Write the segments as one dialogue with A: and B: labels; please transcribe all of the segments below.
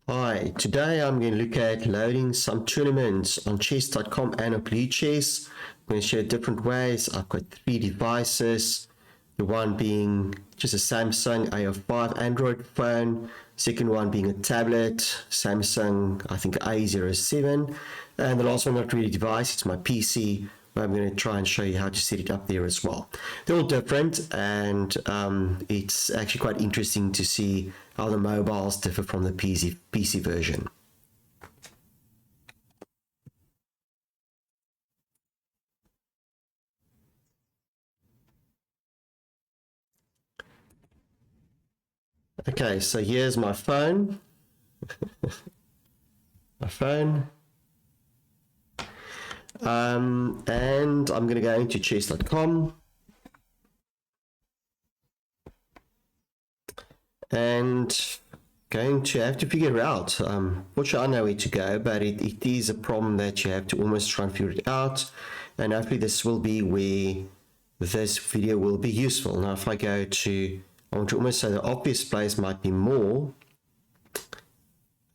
A: Hi, today I'm going to look at loading some tournaments on chess.com and on LiChess. I'm going to show different ways. I've got 3 devices, the one being just a Samsung A05 Android phone, second one being a tablet, Samsung I think A07, and the last one not really a device, it's my PC, where I'm going to try and show you how to set it up there as well. They're all different, and it's actually quite interesting to see how the mobiles differ from the PC version. Okay, so here's my phone. my phone. And I'm going to go into chess.com. And going to have to figure out, which I know where to go, but it is a problem that you have to almost try and figure it out. And hopefully this will be where this video will be useful. Now, if I go to, I want to almost say the obvious place might be more.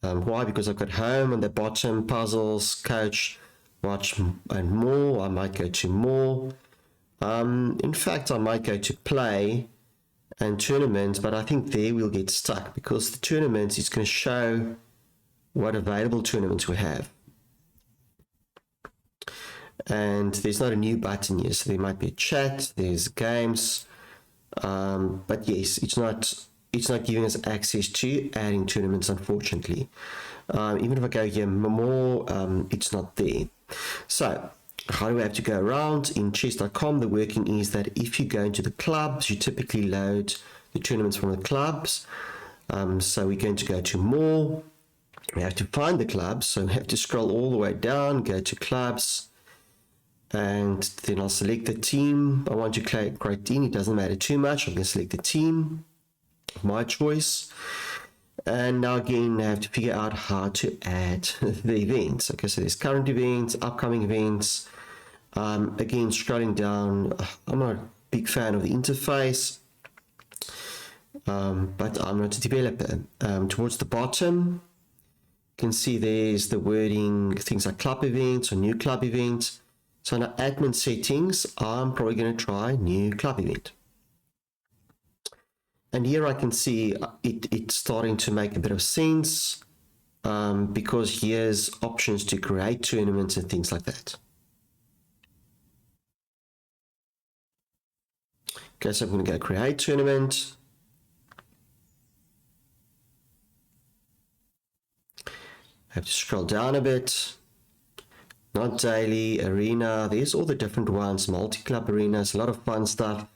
A: Why? Because I've got home on the bottom, puzzles, coach, watch, and more. I might go to more. In fact, I might go to play and tournaments, but I think there we'll get stuck because the tournaments is going to show what available tournaments we have. And there's not a new button here, so there might be a chat, there's games, but yes, it's not giving us access to adding tournaments, unfortunately. Even if I go here more, it's not there. So how do we have to go around? In chess.com, the working is that if you go into the clubs, you typically load the tournaments from the clubs. So we're going to go to more. We have to find the clubs, so we have to scroll all the way down, go to clubs, and then I'll select the team I want to create in. It doesn't matter too much. I'm going to select the team of my choice. And now again, I have to figure out how to add the events. Okay, so there's current events, upcoming events. Again, scrolling down, I'm not a big fan of the interface, but I'm not a developer. Towards the bottom, you can see there's the wording, things like club events or new club events. So under admin settings, I'm probably going to try new club event. And here I can see it's starting to make a bit of sense because here's options to create tournaments and things like that. Okay, so I'm going to go create tournament. I have to scroll down a bit. Not daily, arena, there's all the different ones, multi-club arenas, a lot of fun stuff,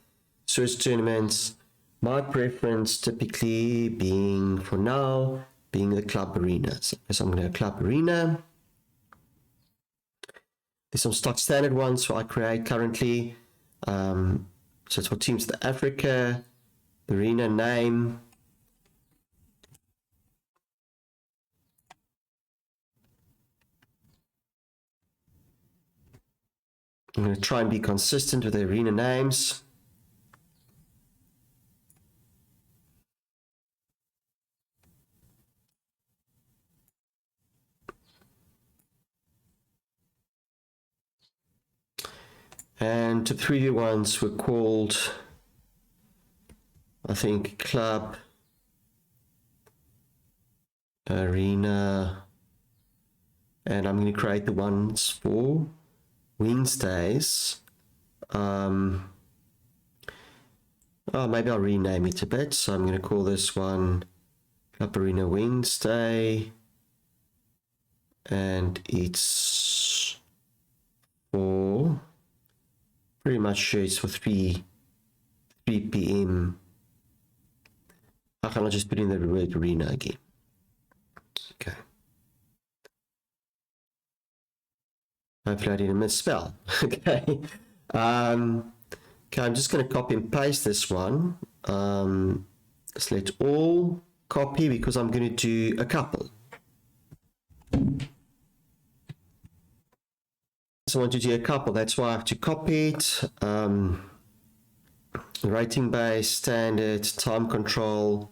A: search tournaments. My preference typically being, for now, being the club arena. So I'm going to go club arena. There's some stock standard ones I create currently. So it's for Teams to Africa, the arena name. I'm going to try and be consistent with the arena names. And the previous ones were called, I think, Club, Arena, and I'm going to create the ones for Wednesdays. Oh, maybe I'll rename it a bit. So I'm going to call this one Club Arena Wednesday, and it's for, pretty much sure it's for 3 p.m. How can I just put in the word arena again? Okay. Hopefully I didn't misspell. Okay. Okay, I'm just going to copy and paste this one. Select all, copy, because I'm going to do a couple. So I want to do a couple, that's why I have to copy it. Rating base, standard, time control,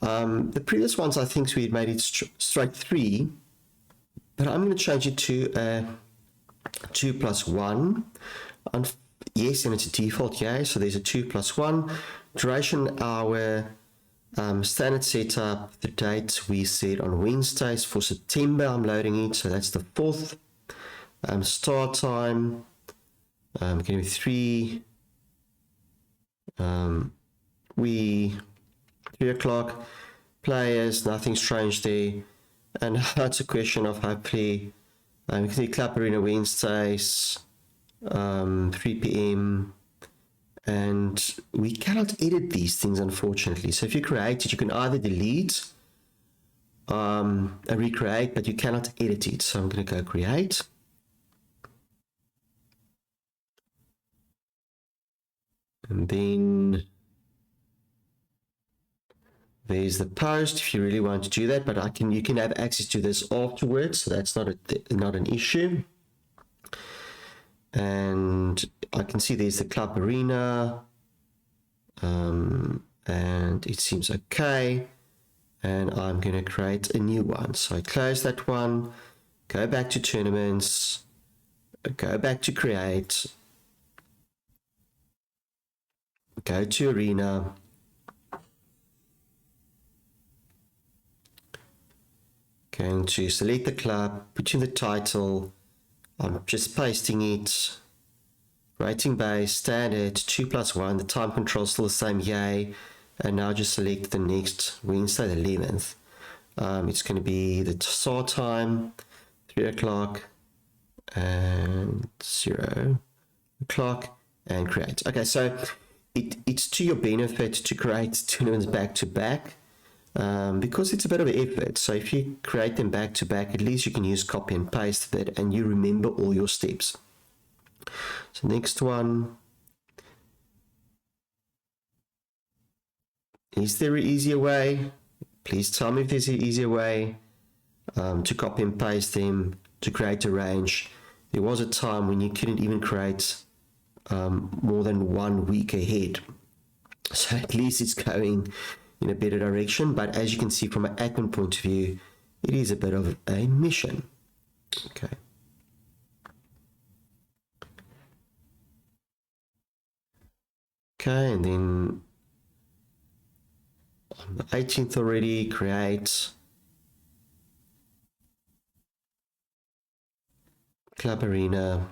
A: The previous ones, I think we made it straight 3, but I'm going to change it to 2 plus 1. And yes, and it's a default, yeah, so there's a 2 plus 1. Duration hour, standard setup, the date we said on Wednesdays for September, I'm loading it, so that's the 4th. Start time, going to be 3. 3 o'clock. Players, nothing strange there. And that's a question of hopefully, we can see Club Arena Wednesdays, 3 p.m. And we cannot edit these things, unfortunately. So if you create it, you can either delete and recreate, but you cannot edit it. So I'm going to go create. And then there's the post if you really want to do that, but you can have access to this afterwards, so that's not an issue. And I can see there's the Club Arena, and it seems okay. And I'm going to create a new one. So I close that one, go back to tournaments, go back to create, go to arena, going to select the club, put in the title, I'm just pasting it, rating base, standard, 2 plus 1, the time control still the same, yay, and now just select the next Wednesday, the 11th. It's going to be the start time, 3 o'clock and 0 o'clock, and create. Okay, so it's to your benefit to create tournaments back to back, because it's a bit of an effort. So if you create them back to back, at least you can use copy and paste a bit and you remember all your steps. So next one, is there an easier way? Please tell me if there's an easier way to copy and paste them, to create a range. There was a time when you couldn't even create more than 1 week ahead. So at least it's going in a better direction, but as you can see from an admin point of view, it is a bit of a mission. Okay. Okay, and then on the 18th already, create Club Arena,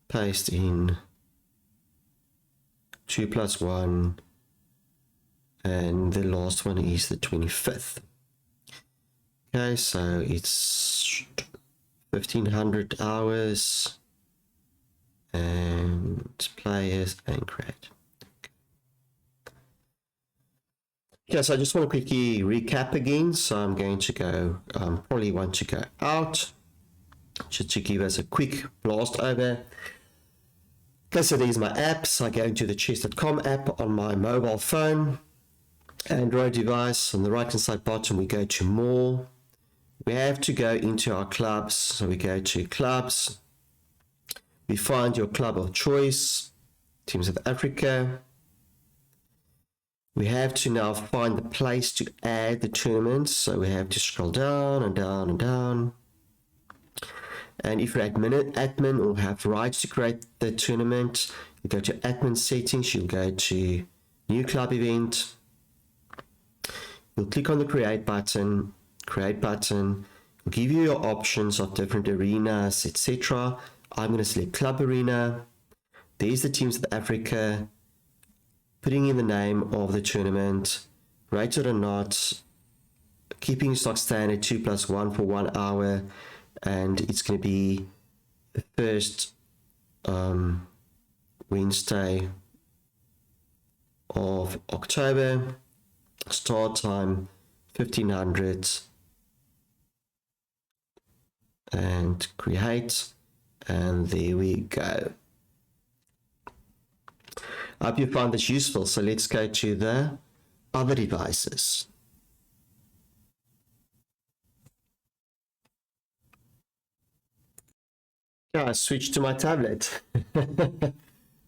A: paste in 2 plus 1, and the last one is the 25th. Okay, so it's 1500 hours and players and create. Okay, so I just want to quickly recap again. So I'm going to go, probably want to go out just to give us a quick blast over. Okay, so these are my apps. I go into the chess.com app on my mobile phone, Android device. On the right hand side bottom, we go to more. We have to go into our clubs. So we go to clubs. We find your club of choice, Team South Africa. We have to now find the place to add the tournaments. So we have to scroll down and down and down. And if you're admin or have rights to create the tournament, you go to admin settings, you'll go to new club event. You'll click on the create button. It'll give you your options of different arenas, etc. I'm going to select Club Arena. There's the Team South Africa. Putting in the name of the tournament, rated or not, keeping stock standard 2 plus 1 for 1 hour, and it's going to be the first Wednesday of October. Start time 1500 and create, and there we go. I hope you found this useful. So let's go to the other devices. Yeah, I switched to my tablet.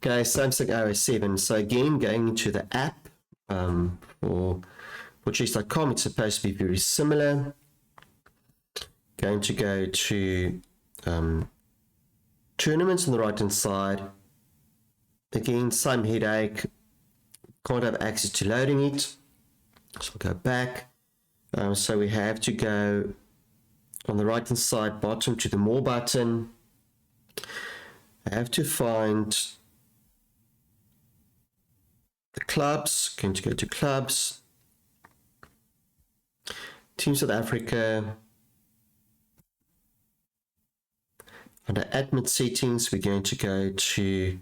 A: Okay, Samsung RS7. So again, going into the app for chess.com, it's supposed to be very similar. Going to go to tournaments on the right hand side. Again, same headache. Can't have access to loading it. So we'll go back. So we have to go on the right hand side bottom to the more button. I have to find the clubs. Going to go to clubs. Team South Africa. Under admin settings, we're going to go to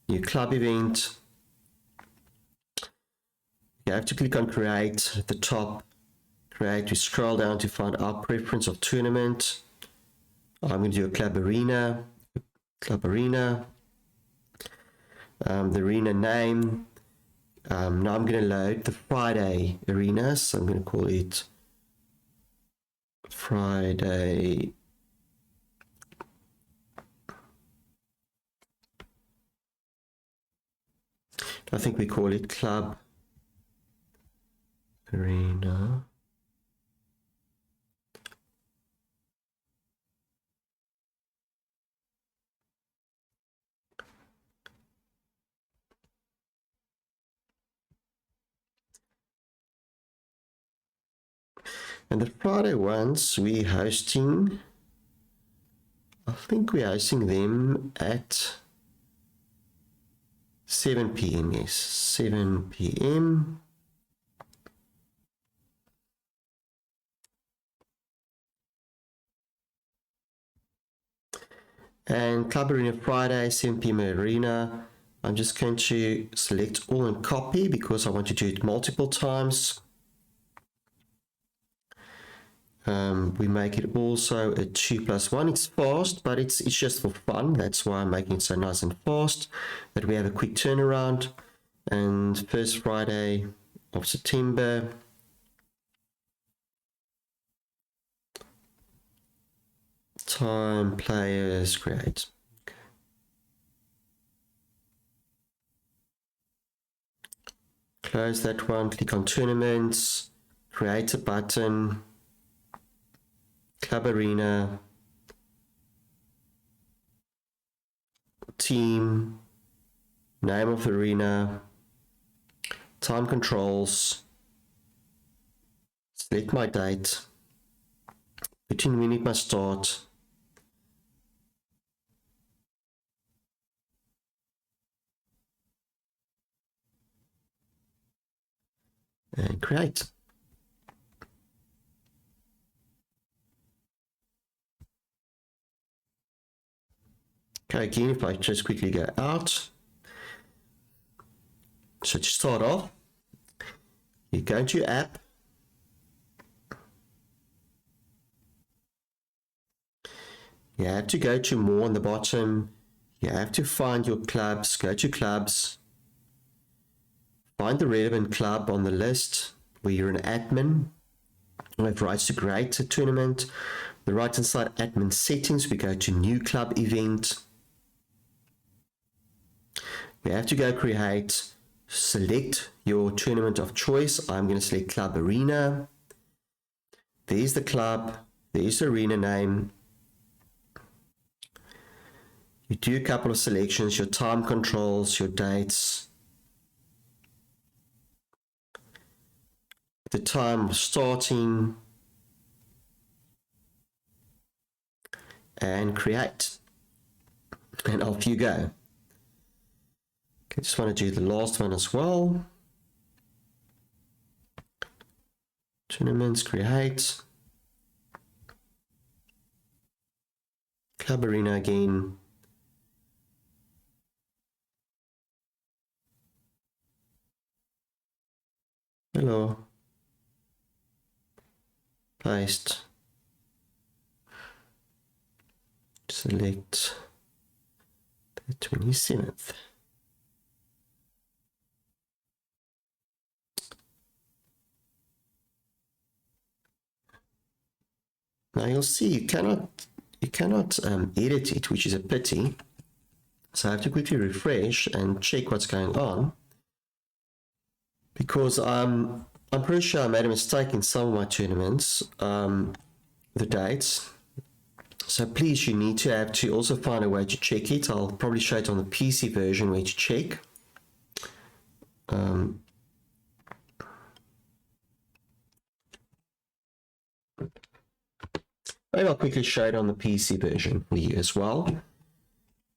A: new club event. You have to click on create at the top. Create, we scroll down to find our preference of tournament. I'm going to do a club arena. The arena name. Now I'm going to load the Friday arena, so I'm going to call it Friday. I think we call it Club Arena. And the Friday ones we're hosting, I think we're hosting them at 7 p.m. Yes, 7 p.m. And Club Arena Friday, 7 p.m. Arena. I'm just going to select all and copy because I want to do it multiple times. We make it also a 2+1. It's fast, but it's just for fun. That's why I'm making it so nice and fast, that we have a quick turnaround. And first Friday of September. Time, players, create. Okay. Close that one, click on tournaments, create a button, Club Arena, team, name of the arena, time controls, select my date, between minute must start, and create. Okay, again, if I just quickly go out. So to start off, you go into your app, you have to go to more on the bottom, you have to find your clubs, go to clubs, find the relevant club on the list where you're an admin, you have rights to create a tournament. The right hand side admin settings, we go to new club event. We have to go create, select your tournament of choice. I'm going to select Club Arena. There's the club, there's the arena name. You do a couple of selections, your time controls, your dates, the time of starting, and create. And off you go. Okay, just want to do the last one as well. Tournaments, create. Club Arena again. Hello. Paste. Select the 27th. Now you'll see you cannot edit it, which is a pity. So I have to quickly refresh and check what's going on, because I'm pretty sure I made a mistake in some of my tournaments, the dates. So please, you need to have to also find a way to check it. I'll probably show it on the PC version where to check. Maybe I'll quickly show it on the PC version for you as well,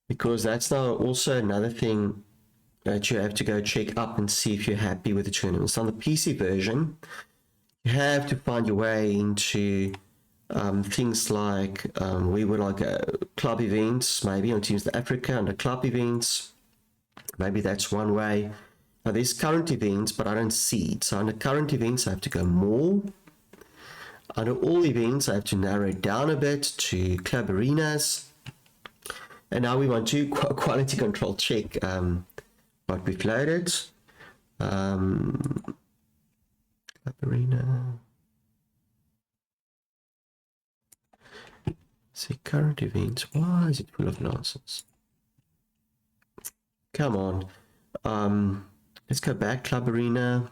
A: because that's now also another thing that you have to go check up and see if you're happy with the tournaments. On the PC version, you have to find your way into things like we would like club events, maybe on Teams of Africa under club events. Maybe that's one way. Now there's current events, but I don't see it. So under current events, I have to go more. Under all events, I have to narrow it down a bit to club arenas. And now we want to quality control check what we've loaded. Club arena. See current events. Why is it full of nonsense? Come on. Let's go back. Club arena.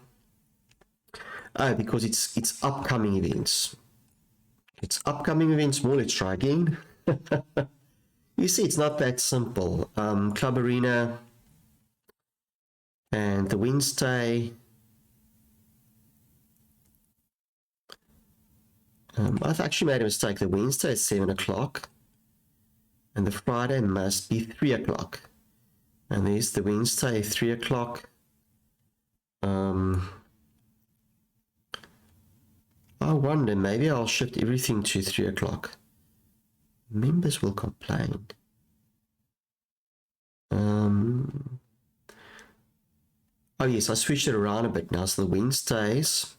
A: Oh, because it's upcoming events. It's upcoming events more. Let's try again. You see, it's not that simple. Club arena and the Wednesday. I've actually made a mistake. The Wednesday is 7 o'clock and the Friday must be 3 o'clock. And there's the Wednesday, 3 o'clock. I wonder, maybe I'll shift everything to 3 o'clock. Members will complain. Oh yes, I switched it around a bit now. So the Wednesdays,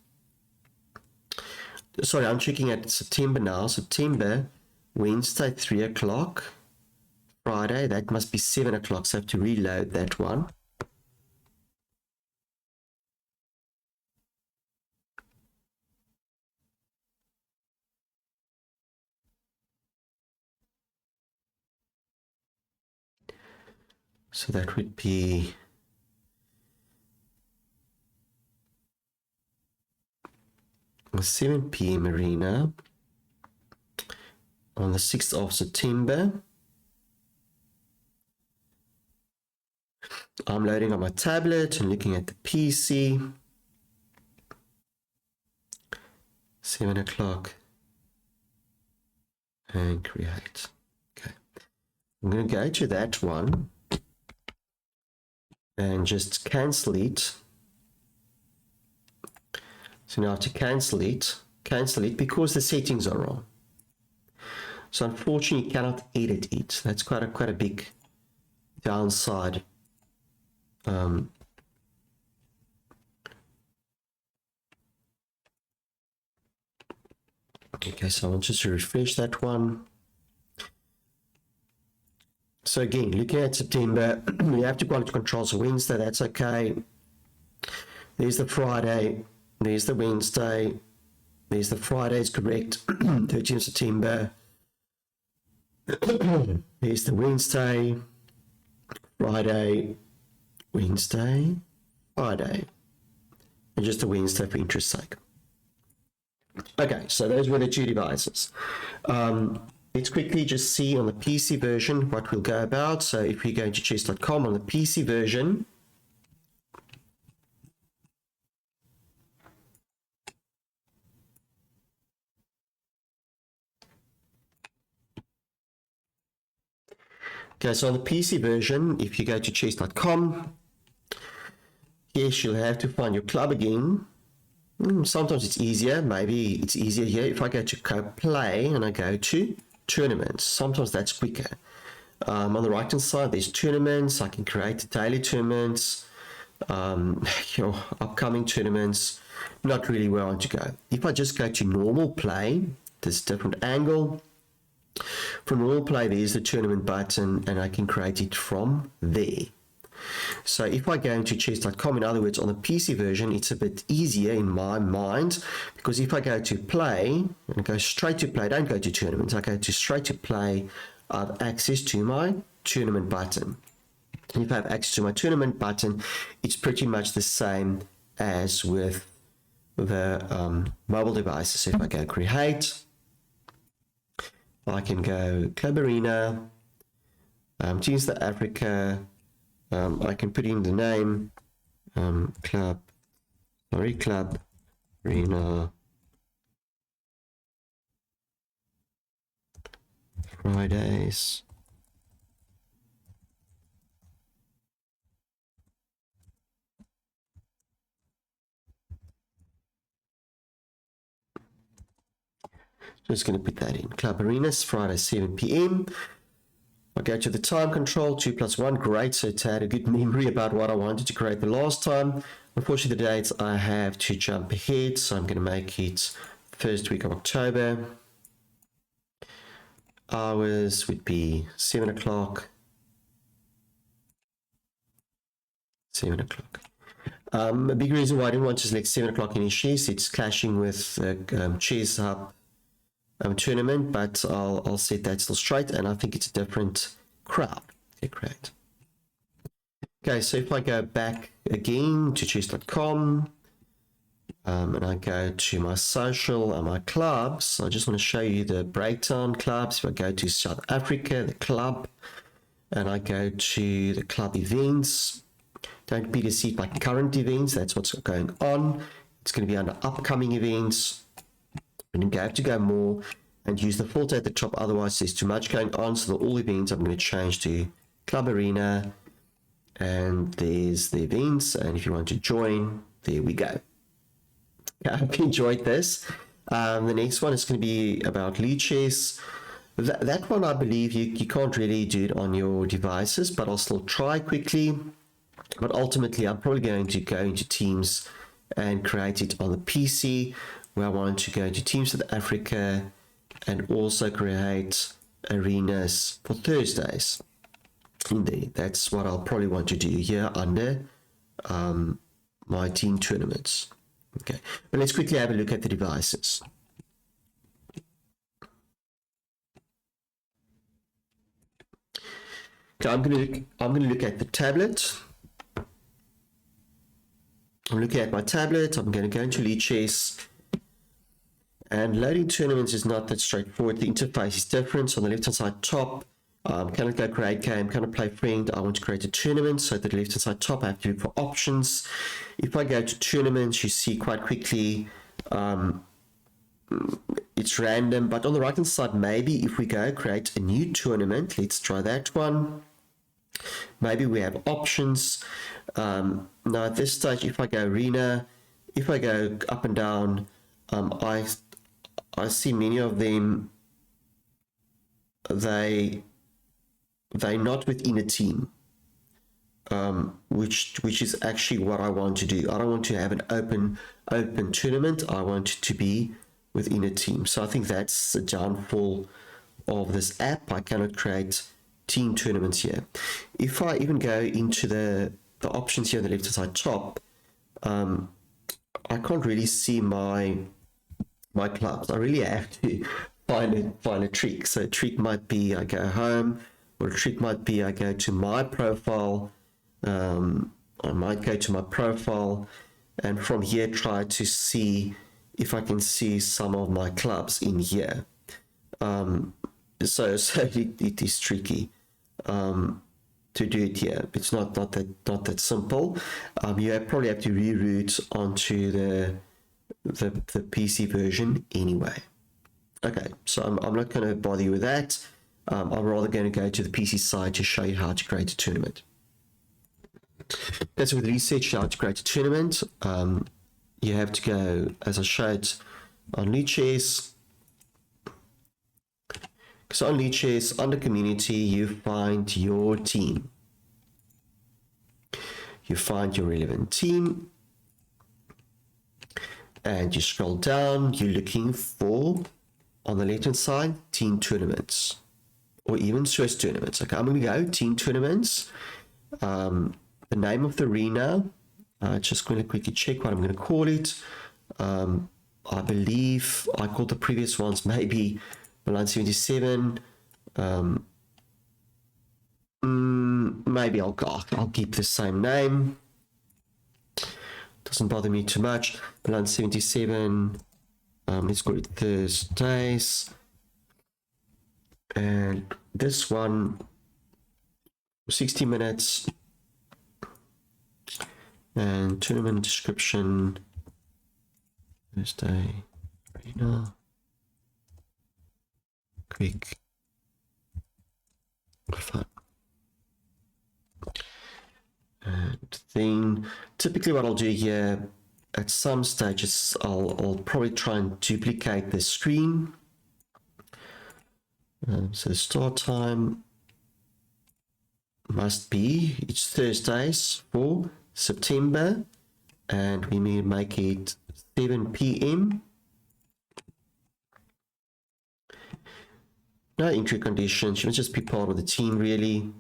A: sorry, I'm checking at September now. September, Wednesday, 3 o'clock. Friday, that must be 7 o'clock. So I have to reload that one. So that would be a 7 p.m. arena on the 6th of September. I'm loading on my tablet and looking at the PC. 7 o'clock and create. Okay, I'm going to go to that one and just cancel it. So now I have to cancel it because the settings are wrong. So unfortunately, you cannot edit it. That's quite a big downside. Okay, so I'll just refresh that one. So again, looking at September, we have to quality control. So Wednesday, that's okay. There's the Friday. There's the Wednesday. There's the Friday is correct. 13th September. There's the Wednesday, Friday, Wednesday, Friday. And just the Wednesday for interest's sake. Okay, so those were the two devices. Let's quickly just see on the PC version what we'll go about. So if we go into chess.com on the PC version, okay, so on the PC version, if you go to chess.com, yes, you'll have to find your club again. Sometimes it's easier, maybe it's easier here. If I go to co-play and I go to tournaments, sometimes that's quicker. On the right hand side, there's tournaments. I can create daily tournaments, your upcoming tournaments, not really where I want to go. If I just go to normal play, there's a different angle. For normal play, there's the tournament button and I can create it from there. So if I go into chess.com, in other words, on the PC version, it's a bit easier in my mind, because if I go to play and go straight to play, don't go to tournaments, I go to straight to play, I have access to my tournament button. If I have access to my tournament button, it's pretty much the same as with the mobile devices. So if I go create, I can go Club Arena, Team South Africa, I can put in the name, Club Arena Fridays. Just going to put that in. Club Arenas, Friday, 7 p.m. I go to the time control, 2+1, great. So to add a good memory about what I wanted to create the last time. Unfortunately, the dates I have to jump ahead, so I'm going to make it first week of October. Hours would be 7 o'clock. 7 o'clock. A big reason why I didn't want to select 7 o'clock in chess, it's clashing with the Chess Hub tournament, but I'll set that still straight, and I think it's a different crowd. Okay, great. Okay, so if I go back again to chess.com, and I go to my social and my clubs, I just want to show you the breakdown clubs. If I go to South Africa, the club, and I go to the club events, don't be deceived by current events, that's what's going on. It's going to be under upcoming events. And you have to go more and use the filter at the top, otherwise there's too much going on. So the all events, I'm going to change to Club Arena, and there's the events, and if you want to join, there we go. I hope you enjoyed this. The next one is going to be about LiChess. That one, I believe you can't really do it on your devices, but I'll still try quickly. But ultimately, I'm probably going to go into Teams and create it on the PC, where I want to go to Team South Africa and also create arenas for Thursdays in there. That's what I'll probably want to do here under my team tournaments. Okay, but let's quickly have a look at the devices. Okay, I'm going to look at the tablet. I'm looking at my tablet. I'm going to go into LiChess. And loading tournaments is not that straightforward. The interface is different. So on the left-hand side top, can I go create game? Can I play friend? I want to create a tournament. So at the left-hand side top, I have to look for options. If I go to tournaments, you see quite quickly it's random. But on the right-hand side, maybe if we go create a new tournament, let's try that one. Maybe we have options. Now at this stage, if I go arena, if I go up and down, I see many of them, they're not within a team, which is actually what I want to do. I don't want to have an open tournament. I want it to be within a team. So I think that's the downfall of this app. I cannot create team tournaments here. If I even go into the options here on the left side top, I can't really see my clubs. I really have to find a trick. So a trick might be I go home, or a trick might be I go to my profile. I might go to my profile, and from here try to see if I can see some of my clubs in here. So it is tricky to do it here. It's not that simple. You probably have to reroute onto the PC version anyway. Okay, so I'm not going to bother you with that. I'm rather going to go to the PC side to show you how to create a tournament. That's with research how to create a tournament. You have to go, as I showed on LiChess. So on LiChess, under community, you find your team. You find your relevant team. And you scroll down, you're looking for, on the left-hand side, team tournaments. Or even Swiss tournaments. Okay, I'm going to go team tournaments. The name of the arena, just going to quickly check what I'm going to call it. I believe I called the previous ones maybe Milan 77. Maybe I'll keep the same name. Doesn't bother me too much. Balance 77. Let's call it Thursdays. And this one, 60 minutes. And tournament description, Thursday, arena, quick, fun. And then typically what I'll do here, at some stages, I'll probably try and duplicate the screen. So the start time must be, it's Thursdays for September, and we may make it 7 p.m. No entry conditions, you must just be part of the team really.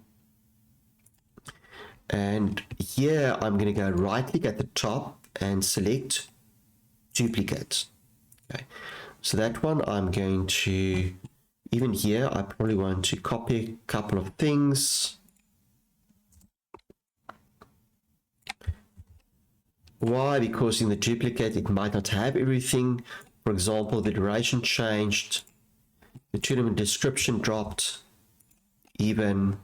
A: And here I'm going to go right click at the top and select duplicate. Okay, so that one I'm going to, even here I probably want to copy a couple of things. Why? Because in the duplicate it might not have everything. For example, the duration changed, the tournament description dropped, even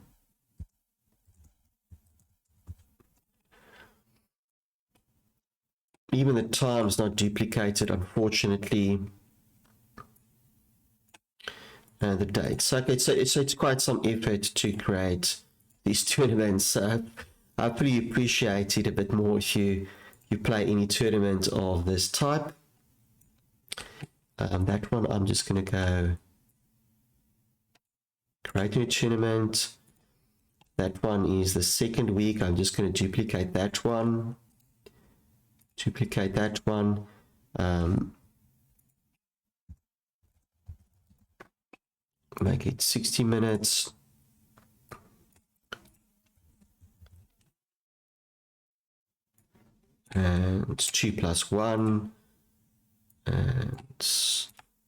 A: the time's not duplicated, unfortunately, and the dates. Okay, so it's quite some effort to create these tournaments. So I pretty appreciate it a bit more if you play any tournament of this type. That one I'm just going to go create a new tournament. That one is the second week. I'm just going to duplicate that one. Make it 60 minutes. And 2 + 1, and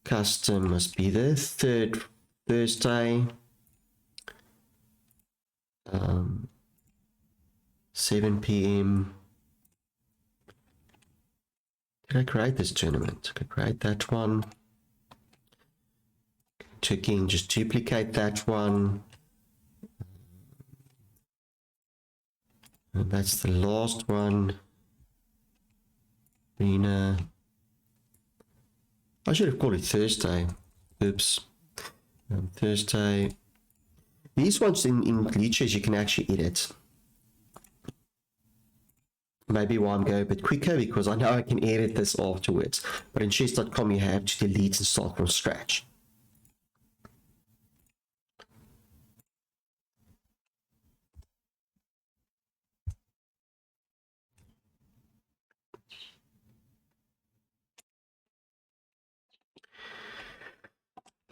A: custom must be the third Thursday, 7 p.m. Did I create this tournament? I could create that one. To again just duplicate that one, and that's the last one. Arena. I should have called it Thursday. Oops. Thursday. These ones in LiChess you can actually edit. Maybe why I'm going a bit quicker, because I know I can edit this afterwards. But in chess.com you have to delete and start from scratch.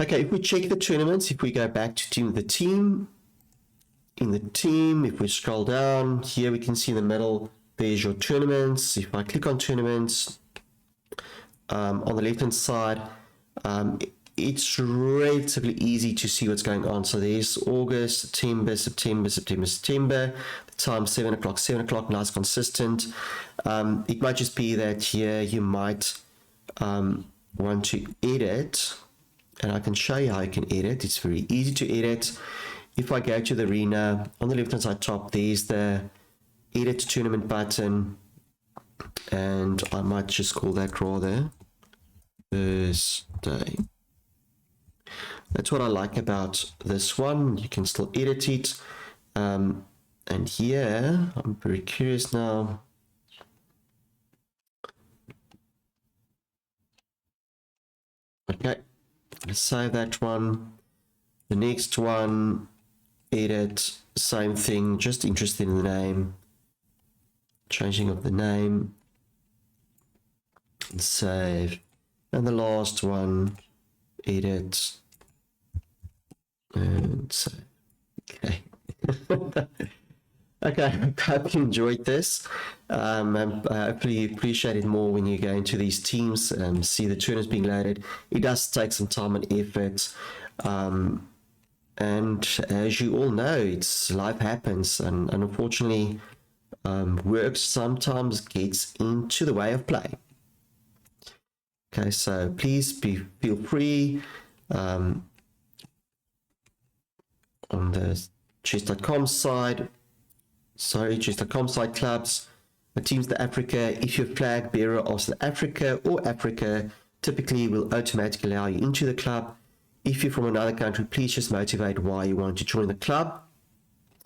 A: Okay, if we check the tournaments, if we go back to the team, if we scroll down, here we can see in the middle, there's your tournaments. If I click on tournaments, on the left-hand side, it's relatively easy to see what's going on. So there's August, September, the time 7 o'clock, nice, consistent. It might just be that here you might want to edit. And I can show you how you can edit. It's very easy to edit. If I go to the arena, on the left hand side top, there's the edit tournament button, and I might just call that rather Thursday. That's what I like about this one. You can still edit it. And here, I'm very curious now. Okay. Let's save that one. The next one, edit, same thing, just interested in the name, changing of the name, and save. And the last one, edit, and save. Okay. Okay, I hope you enjoyed this. I hopefully you appreciate it more when you go into these teams, see the tournaments being loaded. It does take some time and effort, And as you all know, life happens, and unfortunately, work sometimes gets into the way of play. Okay, so please feel free on the chess.com side, chess.com side clubs, Teams South Africa. If you're flag bearer of South Africa or Africa, typically will automatically allow you into the club. If you're from another country, please just motivate why you want to join the club.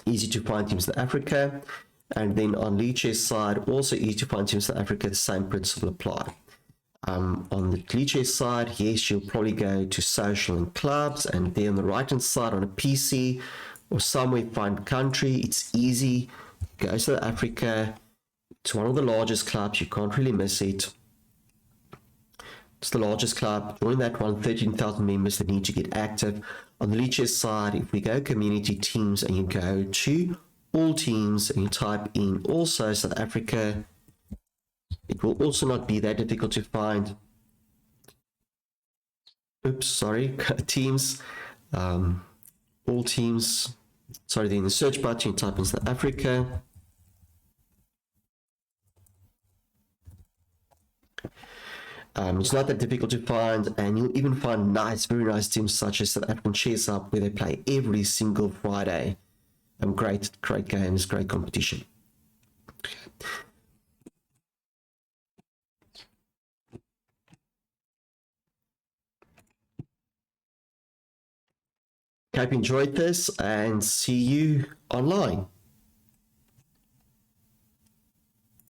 A: Easy to find Teams South Africa. And then on LiChess side, also easy to find Teams South Africa, the same principle apply. On the LiChess side, yes, you'll probably go to social and clubs, and there on the right hand side on a PC or somewhere find country. It's easy. Go to South Africa. It's one of the largest clubs. You can't really miss it. It's the largest club. Join that one. 13,000 members that need to get active. On the LiChess side, if we go community teams and you go to all teams and you type in also South Africa, it will also not be that difficult to find. Teams. All teams. Then in the search button, you type in South Africa. It's not that difficult to find, and you'll even find very nice teams such as South African Chess Up, where they play every single Friday. Great games, great competition. Hope you enjoyed this, and see you online.